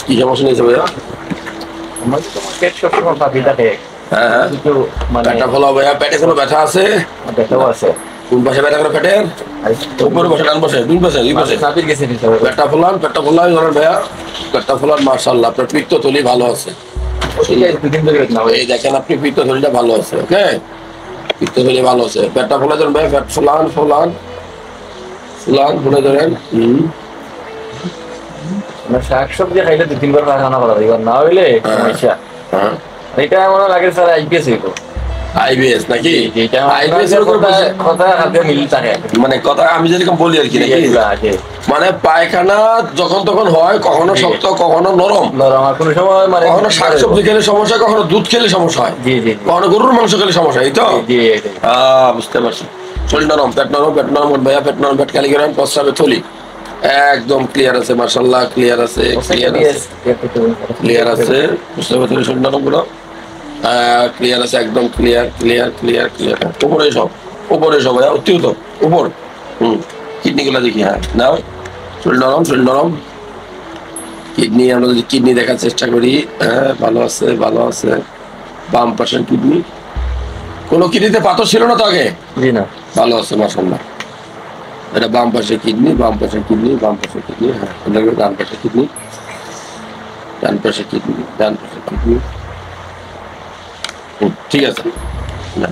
কি সমস্যা নিয়েছে ভাইয়া? আমার তো পেট সবসময় ফাঁপি থাকে। হ্যাঁ হ্যাঁ, কিন্তু মানে পেটটা ফোলা ভাইয়া, পেটে কোনো ব্যথা আছে? ব্যথাও আছে। কোন পাশে ব্যথা করে পেটের? উপরে বসে, ডান পাশে, দুই পাশে, দুই পাশে নাপিত গেছে পেটটা ফোলান, পেটটা ফোলান ধরেন ভাইয়া, পেটটা ফোলান। মার্শাল্লাহ, আপনার পিত্তথলি ভালো আছে। দুদিন ধরে না এই দেখেন আপনি পিত্তথলিটা ভালো আছে। ওকে, পিত্তথলি ভালো আছে। পেটটা ফোলা ধরেন ভাইয়া, পেট ফোলান ফোলান ফোলান, ফুলে ধরেন। শাক সবজি খাইলে 2-3 বার খানা করা এবার না হইলে সমস্যা। হ্যাঁ, এটা মনে লাগে স্যার আইপিএস হইব। আইবিএস নাকি? যেটা আইবিএস এর উপর কথা হাতে মিল থাকে, মানে কথা আমি যেরকম বলি আর কি নাকি, আছে মানে পায়খানা যখন তখন হয়, কখনো শক্ত কখনো নরম। নরম, আর কোনো সময় মানে কখনো শাকসবজি খেলে সমস্যা, কখনো দুধ খেলে সমস্যা হয়, জি জি কখনো গরুর মাংস খেলে সমস্যা। এই তো জি এটাই। বুঝতে পারছি। শরীর নরম, পেট নরম, পেট নরম ভাইয়া, পেট নরম, পেট খালি করেন, প্রস্রাবের থলি একদম ক্লিয়ার আছে। মার্শাল্লাহ, ক্লিয়ার আছে, ক্লিয়ার আছে, ক্লিয়ার আছে। প্রস্রাবের থলি, শরীর নরম গুলো ক্লিয়ার আছে, একদম ক্লিয়ার ক্লিয়ার ক্লিয়ার ক্লিয়ার। উপরে সব, উপরে সব ভাইয়া, অতি উত্তম উপর। কিডনি গুলা দেখি। হ্যাঁ নাও, শরীর নরম, শরীর নরম। কিডনি আমরা যদি কিডনি দেখার চেষ্টা করি, হ্যাঁ ভালো আছে, ভালো আছে। বাম পাশের কিডনি, কোনো কিডনিতে পাথর ছিল না তো আগে? জি না, ভালো আছে মাশাআল্লাহ। এটা বাম পাশের কিডনি, বাম পাশের কিডনি, বাম পাশের কিডনি। হ্যাঁ, এটা ডান পাশের কিডনি, ডান পাশের কিডনি, ডান পাশের কিডনি। ঠিক আছে না।